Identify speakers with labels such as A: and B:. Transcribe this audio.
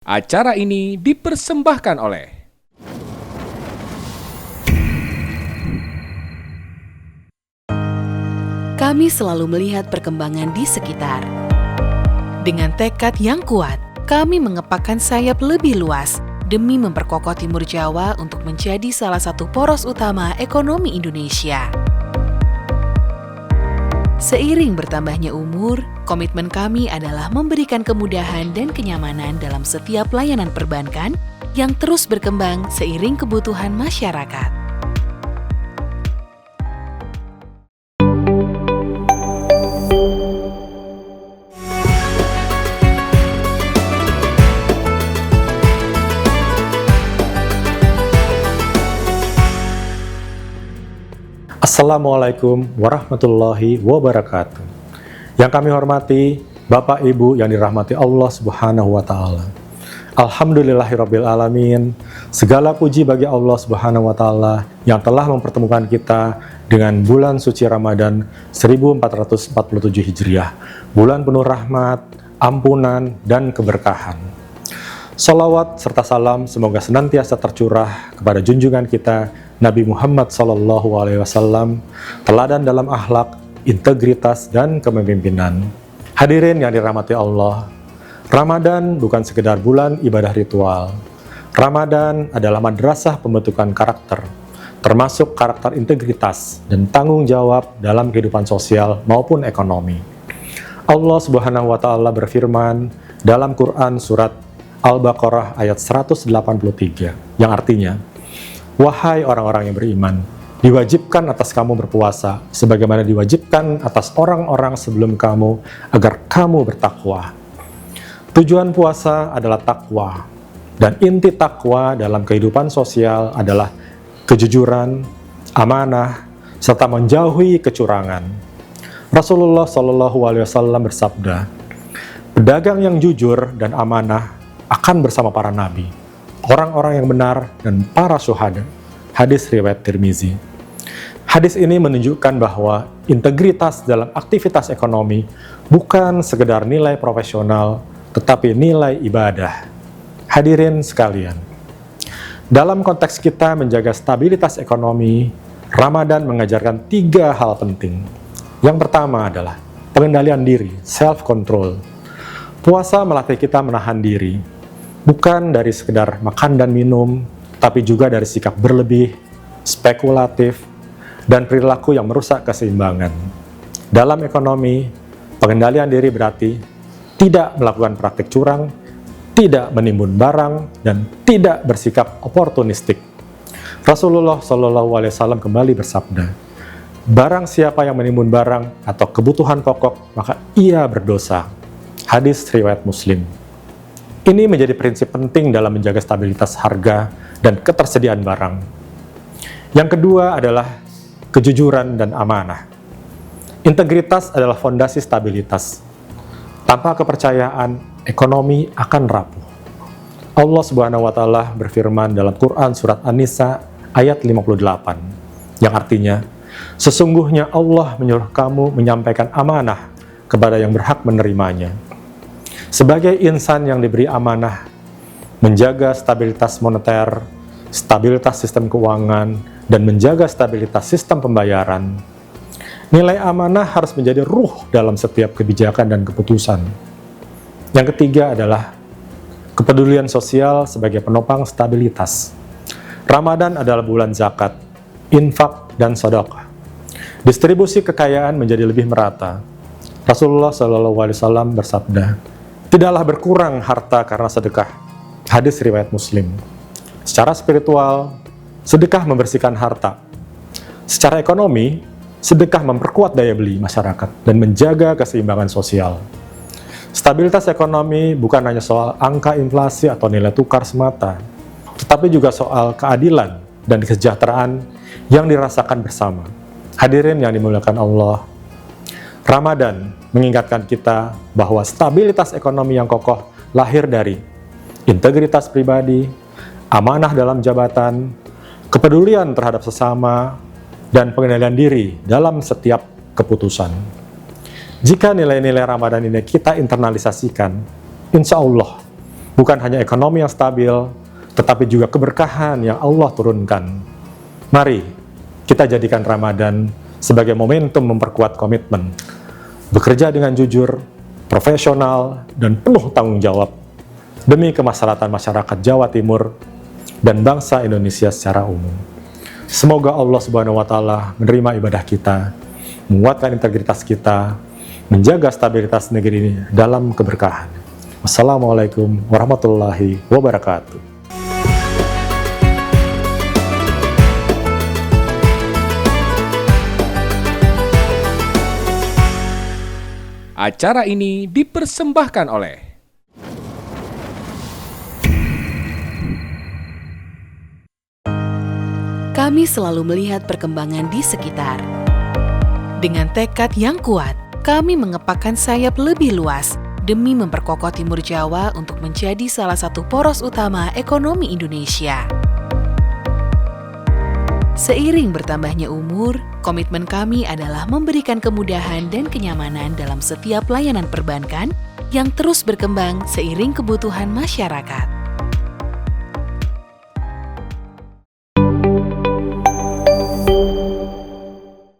A: Acara ini dipersembahkan oleh
B: Kami selalu melihat perkembangan di sekitar. Dengan tekad yang kuat, kami mengepakkan sayap lebih luas demi memperkokoh Timur Jawa untuk menjadi salah satu poros utama ekonomi Indonesia. Seiring bertambahnya umur, komitmen kami adalah memberikan kemudahan dan kenyamanan dalam setiap layanan perbankan yang terus berkembang seiring kebutuhan masyarakat.
C: Assalamualaikum warahmatullahi wabarakatuh. Yang kami hormati Bapak Ibu yang dirahmati Allah Subhanahu wa taala. Alhamdulillahirabbil alamin. Segala puji bagi Allah Subhanahu wa taala yang telah mempertemukan kita dengan bulan suci Ramadan 1447 Hijriah. Bulan penuh rahmat, ampunan dan keberkahan. Salawat serta salam semoga senantiasa tercurah kepada junjungan kita Nabi Muhammad SAW, teladan dalam akhlak, integritas, dan kepemimpinan. Hadirin yang dirahmati Allah, Ramadan bukan sekedar bulan ibadah ritual. Ramadan adalah madrasah pembentukan karakter, termasuk karakter integritas dan tanggung jawab dalam kehidupan sosial maupun ekonomi. Allah Subhanahu wa taala berfirman dalam Quran surat Al-Baqarah ayat 183 yang artinya, wahai orang-orang yang beriman, diwajibkan atas kamu berpuasa sebagaimana diwajibkan atas orang-orang sebelum kamu agar kamu bertakwa. Tujuan puasa adalah takwa, dan inti takwa dalam kehidupan sosial adalah kejujuran, amanah, serta menjauhi kecurangan. Rasulullah SAW bersabda, pedagang yang jujur dan amanah akan bersama para nabi, orang-orang yang benar, dan para syuhada. Hadis riwayat Tirmizi. Hadis ini menunjukkan bahwa integritas dalam aktivitas ekonomi bukan sekedar nilai profesional, tetapi nilai ibadah. Hadirin sekalian, dalam konteks kita menjaga stabilitas ekonomi, Ramadan mengajarkan 3 hal penting. Yang pertama adalah pengendalian diri, self-control. Puasa melatih kita menahan diri, bukan dari sekedar makan dan minum, tapi juga dari sikap berlebih, spekulatif, dan perilaku yang merusak keseimbangan. Dalam ekonomi, pengendalian diri berarti tidak melakukan praktik curang, tidak menimbun barang, dan tidak bersikap oportunistik. Rasulullah SAW kembali bersabda, barang siapa yang menimbun barang atau kebutuhan pokok, maka ia berdosa. Hadis riwayat Muslim. Ini menjadi prinsip penting dalam menjaga stabilitas harga dan ketersediaan barang. Yang kedua adalah kejujuran dan amanah. Integritas adalah fondasi stabilitas. Tanpa kepercayaan, ekonomi akan rapuh. Allah Subhanahu wa taala berfirman dalam Quran surat An-Nisa ayat 58, yang artinya, sesungguhnya Allah menyuruh kamu menyampaikan amanah kepada yang berhak menerimanya. Sebagai insan yang diberi amanah, menjaga stabilitas moneter, stabilitas sistem keuangan, dan menjaga stabilitas sistem pembayaran, nilai amanah harus menjadi ruh dalam setiap kebijakan dan keputusan. Yang ketiga adalah kepedulian sosial sebagai penopang stabilitas. Ramadan adalah bulan zakat, infak, dan sedekah. Distribusi kekayaan menjadi lebih merata. Rasulullah SAW bersabda, tidaklah berkurang harta karena sedekah. Hadis riwayat Muslim. Secara spiritual, sedekah membersihkan harta. Secara ekonomi, sedekah memperkuat daya beli masyarakat dan menjaga keseimbangan sosial. Stabilitas ekonomi bukan hanya soal angka inflasi atau nilai tukar semata, tetapi juga soal keadilan dan kesejahteraan yang dirasakan bersama. Hadirin yang dimuliakan Allah, Ramadan mengingatkan kita bahwa stabilitas ekonomi yang kokoh lahir dari integritas pribadi, amanah dalam jabatan, kepedulian terhadap sesama, dan pengendalian diri dalam setiap keputusan. Jika nilai-nilai Ramadan ini kita internalisasikan, insya Allah bukan hanya ekonomi yang stabil, tetapi juga keberkahan yang Allah turunkan. Mari kita jadikan Ramadan sebagai momentum memperkuat komitmen, bekerja dengan jujur, profesional, dan penuh tanggung jawab demi kemaslahatan masyarakat Jawa Timur dan bangsa Indonesia secara umum. Semoga Allah Subhanahu wa Ta'ala menerima ibadah kita, menguatkan integritas kita, menjaga stabilitas negeri ini dalam keberkahan. Wassalamualaikum warahmatullahi wabarakatuh.
A: Acara ini dipersembahkan oleh
B: Kami selalu melihat perkembangan di sekitar. Dengan tekad yang kuat, kami mengepakkan sayap lebih luas demi memperkokoh Timur Jawa untuk menjadi salah satu poros utama ekonomi Indonesia. Seiring bertambahnya umur, komitmen kami adalah memberikan kemudahan dan kenyamanan dalam setiap layanan perbankan yang terus berkembang seiring kebutuhan masyarakat.